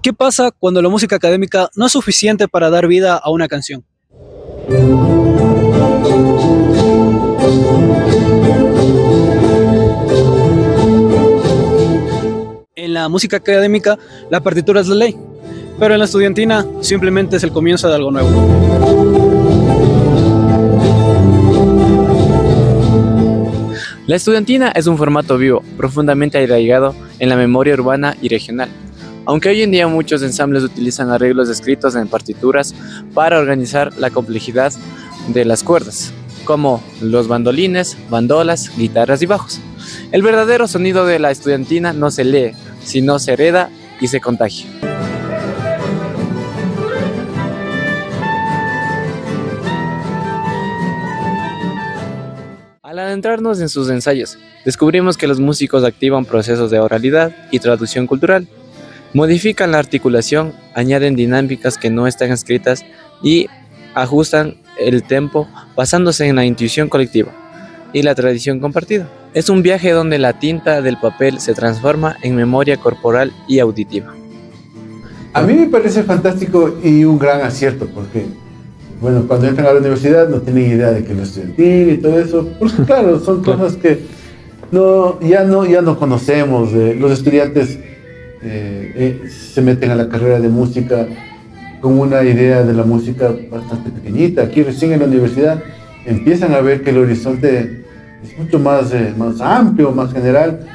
¿Qué pasa cuando la música académica no es suficiente para dar vida a una canción? En la música académica, la partitura es la ley, pero en la estudiantina simplemente es el comienzo de algo nuevo. La estudiantina es un formato vivo, profundamente arraigado en la memoria urbana y regional. Aunque hoy en día muchos ensambles utilizan arreglos escritos en partituras para organizar la complejidad de las cuerdas, como los bandolines, bandolas, guitarras y bajos. El verdadero sonido de la estudiantina no se lee, sino se hereda y se contagia. Al adentrarnos en sus ensayos, descubrimos que los músicos activan procesos de oralidad y traducción cultural, modifican la articulación, añaden dinámicas que no están escritas y ajustan el tempo basándose en la intuición colectiva y la tradición compartida. Es un viaje donde la tinta del papel se transforma en memoria corporal y auditiva. A mí me parece fantástico y un gran acierto porque, bueno, cuando entran a la universidad no tienen idea de que es estudiantil y todo eso, porque claro, son cosas que ya no conocemos. Los estudiantes se meten a la carrera de música con una idea de la música bastante pequeñita. Aquí recién en la universidad empiezan a ver que el horizonte es mucho más amplio, más general,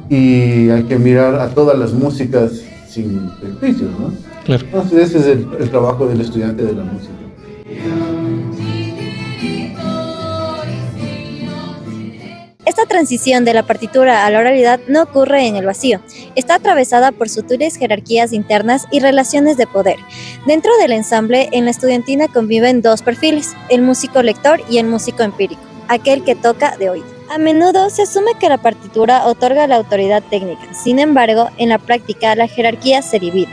y hay que mirar a todas las músicas sin prejuicios, ¿no? Claro. Entonces ese es el trabajo del estudiante de la música. Esta transición de la partitura a la oralidad no ocurre en el vacío. Está atravesada por sutiles jerarquías internas y relaciones de poder. Dentro del ensamble, en la estudiantina conviven dos perfiles, el músico lector y el músico empírico, aquel que toca de oído. A menudo se asume que la partitura otorga la autoridad técnica. Sin embargo, en la práctica la jerarquía se divide.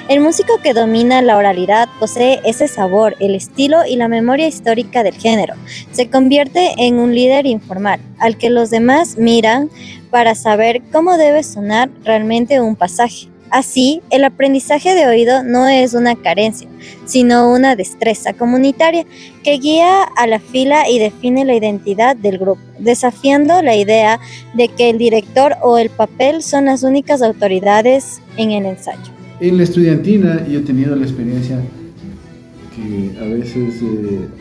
El músico que domina la oralidad posee ese sabor, el estilo y la memoria histórica del género. Se convierte en un líder informal, al que los demás miran para saber cómo debe sonar realmente un pasaje. Así, el aprendizaje de oído no es una carencia, sino una destreza comunitaria que guía a la fila y define la identidad del grupo, desafiando la idea de que el director o el papel son las únicas autoridades en el ensayo. En la estudiantina yo he tenido la experiencia que a veces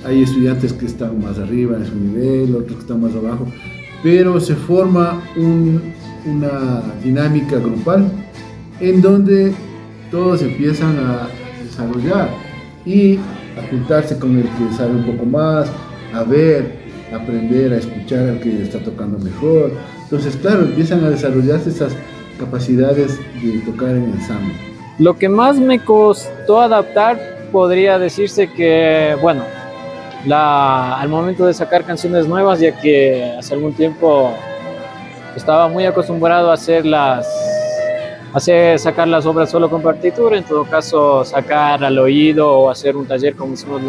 hay estudiantes que están más arriba en su nivel, otros que están más abajo, pero se forma una dinámica grupal en donde todos empiezan a desarrollar y a juntarse con el que sabe un poco más, a ver, a aprender, a escuchar al que está tocando mejor. Entonces, claro, empiezan a desarrollarse esas capacidades de tocar en ensamble. Lo que más me costó adaptar podría decirse que, bueno, al momento de sacar canciones nuevas, ya que hace algún tiempo estaba muy acostumbrado a sacar las obras solo con partitura, en todo caso sacar al oído o hacer un taller como hicimos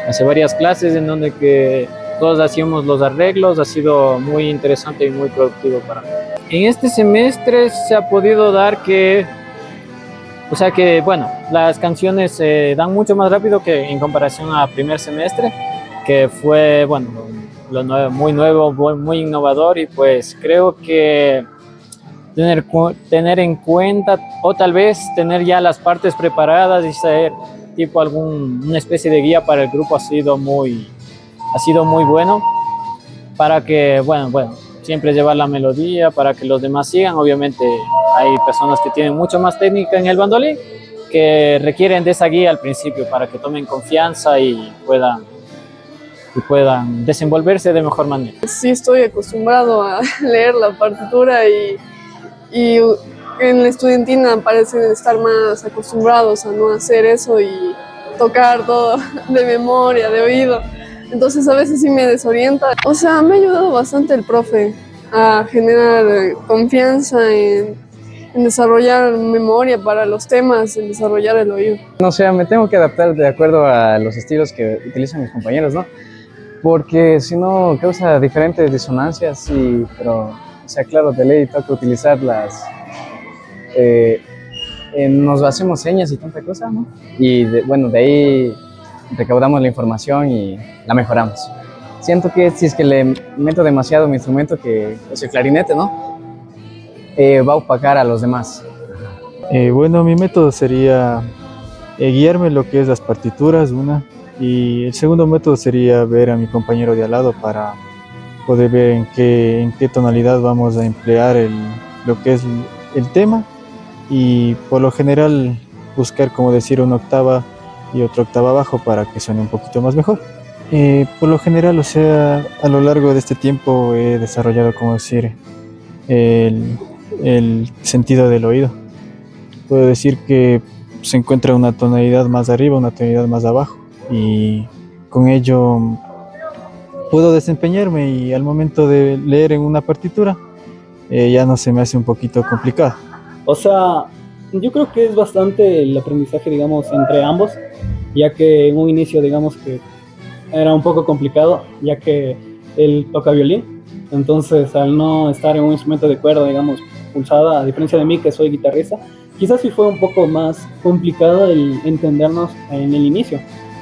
hace varias clases en donde que todos hacíamos los arreglos. Ha sido muy interesante y muy productivo para mí. En este semestre se ha podido dar que bueno, las canciones se dan mucho más rápido que en comparación a primer semestre, que fue, bueno, muy nuevo, muy innovador, y pues creo que tener en cuenta, o tal vez tener ya las partes preparadas y ser tipo una especie de guía para el grupo ha sido muy bueno, para que, bueno, siempre llevar la melodía para que los demás sigan. Obviamente hay personas que tienen mucho más técnica en el bandolín que requieren de esa guía al principio para que tomen confianza y puedan desenvolverse de mejor manera. Sí, estoy acostumbrado a leer la partitura y en la estudiantina parecen estar más acostumbrados a no hacer eso y tocar todo de memoria, de oído. Entonces a veces sí me desorienta. O sea, me ha ayudado bastante el profe a generar confianza en desarrollar memoria para los temas, en desarrollar el oído. No sé, me tengo que adaptar de acuerdo a los estilos que utilizan mis compañeros, ¿no? Porque si no causa diferentes disonancias, pero, o sea, claro, de ley toca utilizar nos hacemos señas y tanta cosa, ¿no? Y bueno, de ahí recaudamos la información y la mejoramos. Siento que si es que le meto demasiado mi instrumento, que es el clarinete, ¿no? Va a opacar a los demás. Bueno, mi método sería guiarme en lo que es las partituras, una, y el segundo método sería ver a mi compañero de al lado para poder ver en qué tonalidad vamos a emplear lo que es el tema, y por lo general buscar, como decir, una octava y otra octava abajo para que suene un poquito más mejor. Por lo general, o sea, a lo largo de este tiempo he desarrollado, como decir, el sentido del oído. Puedo decir que se encuentra una tonalidad más arriba, una tonalidad más abajo, y con ello puedo desempeñarme, y al momento de leer en una partitura ya no se me hace un poquito complicado. O sea, yo creo que es bastante el aprendizaje, digamos, entre ambos, ya que en un inicio, digamos que era un poco complicado, ya que él toca violín, entonces al no estar en un instrumento de cuerda, digamos, pulsada, a diferencia de mí que soy guitarrista, quizás sí fue un poco más complicado el entendernos en el inicio,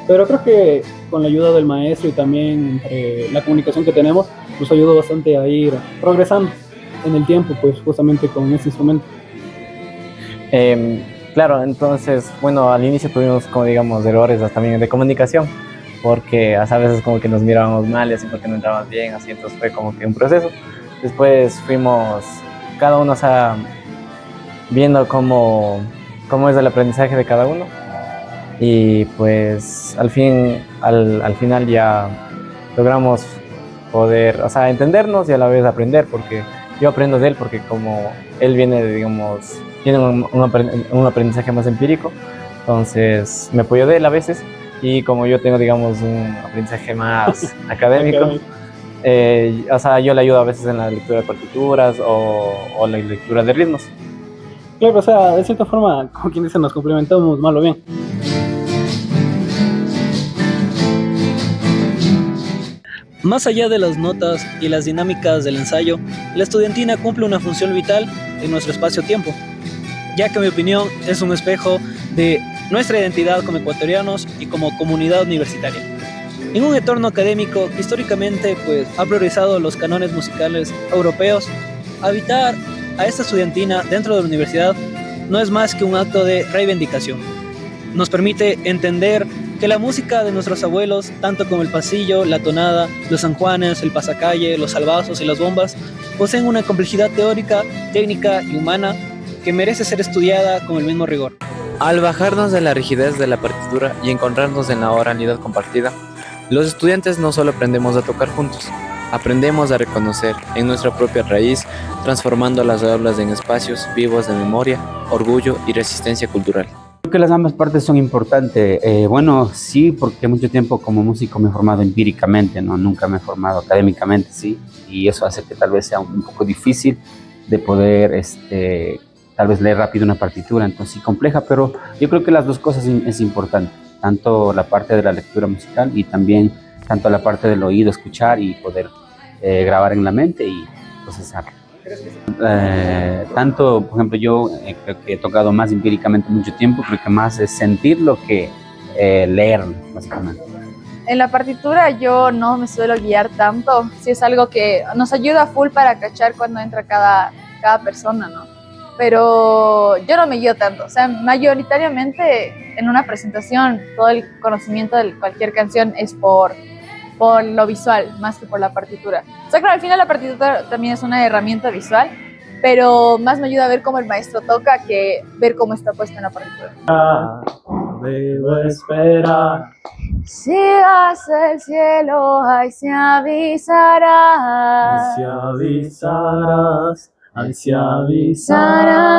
pero creo que con la ayuda del maestro y también entre la comunicación que tenemos, nos ayudó bastante a ir progresando en el tiempo, pues justamente con este instrumento. Claro, entonces, bueno, al inicio tuvimos, como digamos, errores también de comunicación, porque a veces como que nos mirábamos mal y así porque no entrábamos bien, así, entonces fue como que un proceso. Después fuimos, cada uno, o sea, viendo cómo es el aprendizaje de cada uno, y pues al final ya logramos poder, o sea, entendernos y a la vez aprender, porque yo aprendo de él, porque como él viene, digamos, tiene un aprendizaje más empírico, entonces me apoyo de él a veces, y como yo tengo, digamos, un aprendizaje más académico, o sea, yo le ayudo a veces en la lectura de partituras o la lectura de ritmos. Claro, o sea, de cierta forma, como quien dice, nos complementamos mal o bien. Más allá de las notas y las dinámicas del ensayo, la estudiantina cumple una función vital en nuestro espacio-tiempo, ya que en mi opinión es un espejo de nuestra identidad como ecuatorianos y como comunidad universitaria. En un entorno académico que históricamente pues, ha priorizado los cánones musicales europeos, habitar a esta estudiantina dentro de la universidad no es más que un acto de reivindicación. Nos permite entender que la música de nuestros abuelos, tanto como el pasillo, la tonada, los sanjuanes, el pasacalle, los salvazos y las bombas, poseen una complejidad teórica, técnica y humana que merece ser estudiada con el mismo rigor. Al bajarnos de la rigidez de la partitura y encontrarnos en la oralidad compartida, los estudiantes no solo aprendemos a tocar juntos, aprendemos a reconocer en nuestra propia raíz, transformando las aulas en espacios vivos de memoria, orgullo y resistencia cultural. Creo que las ambas partes son importantes. Bueno, sí, porque mucho tiempo como músico me he formado empíricamente, ¿no? Nunca me he formado académicamente, sí, y eso hace que tal vez sea un poco difícil de poder, tal vez leer rápido una partitura, entonces sí compleja, pero yo creo que las dos cosas es importante, tanto la parte de la lectura musical y también tanto la parte del oído, escuchar y poder grabar en la mente y procesar. Tanto, por ejemplo, yo creo que he tocado más empíricamente mucho tiempo, creo que más es sentirlo que leerlo, básicamente. En la partitura yo no me suelo guiar tanto, sí es algo que nos ayuda full para cachar cuando entra cada persona, ¿no? Pero yo no me guío tanto, o sea, mayoritariamente en una presentación todo el conocimiento de cualquier canción es por lo visual, más que por la partitura. O sea, claro, al final la partitura también es una herramienta visual, pero más me ayuda a ver cómo el maestro toca que ver cómo está puesto en la partitura. Debo esperar. Si hace el cielo, ay, se avisará. Si avisarás, ay, se avisarás.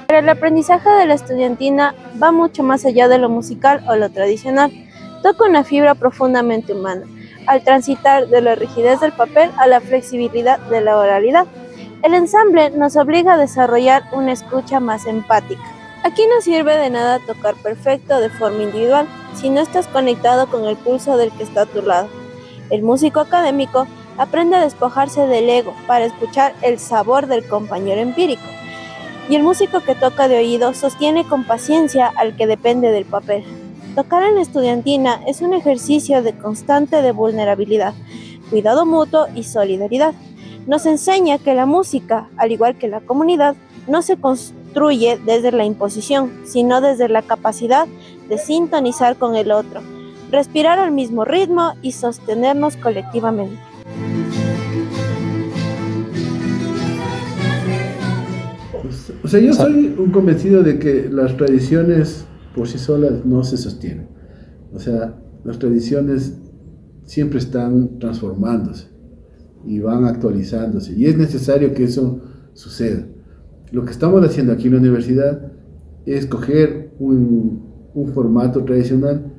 Pero el aprendizaje de la estudiantina va mucho más allá de lo musical o lo tradicional. Toca una fibra profundamente humana, al transitar de la rigidez del papel a la flexibilidad de la oralidad. El ensamble nos obliga a desarrollar una escucha más empática. Aquí no sirve de nada tocar perfecto de forma individual si no estás conectado con el pulso del que está a tu lado. El músico académico aprende a despojarse del ego para escuchar el sabor del compañero empírico. Y el músico que toca de oído sostiene con paciencia al que depende del papel. Tocar en la estudiantina es un ejercicio de constante de vulnerabilidad, cuidado mutuo y solidaridad. Nos enseña que la música, al igual que la comunidad, no se construye desde la imposición, sino desde la capacidad de sintonizar con el otro, respirar al mismo ritmo y sostenernos colectivamente. O sea, yo soy un convencido de que las tradiciones por sí solas no se sostienen. O sea, las tradiciones siempre están transformándose y van actualizándose. Y es necesario que eso suceda. Lo que estamos haciendo aquí en la universidad es coger un formato tradicional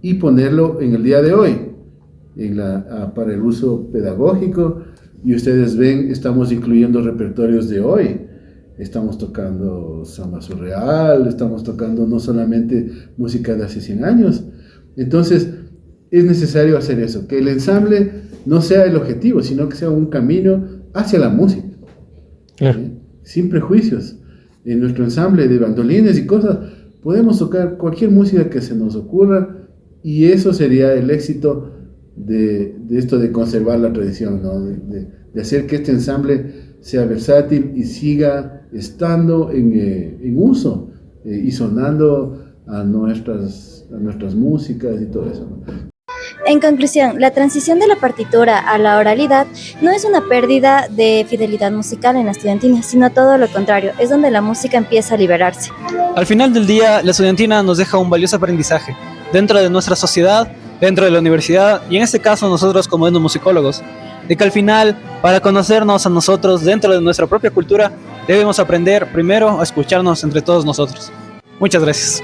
y ponerlo en el día de hoy, para el uso pedagógico. Y ustedes ven, estamos incluyendo repertorios de hoy. Estamos tocando samba surreal, estamos tocando no solamente música de hace 100 años. Entonces, es necesario hacer eso, que el ensamble no sea el objetivo, sino que sea un camino hacia la música. Claro. Sin prejuicios. En nuestro ensamble de bandolines y cosas, podemos tocar cualquier música que se nos ocurra, y eso sería el éxito de esto de conservar la tradición, ¿no? De hacer que este ensamble sea versátil y siga estando en uso y sonando a nuestras músicas y todo eso, ¿no? En conclusión, la transición de la partitura a la oralidad no es una pérdida de fidelidad musical en la estudiantina, sino todo lo contrario, es donde la música empieza a liberarse. Al final del día, la estudiantina nos deja un valioso aprendizaje dentro de nuestra sociedad, dentro de la universidad y en este caso nosotros como etnomusicólogos, de que al final, para conocernos a nosotros dentro de nuestra propia cultura, debemos aprender primero a escucharnos entre todos nosotros. Muchas gracias.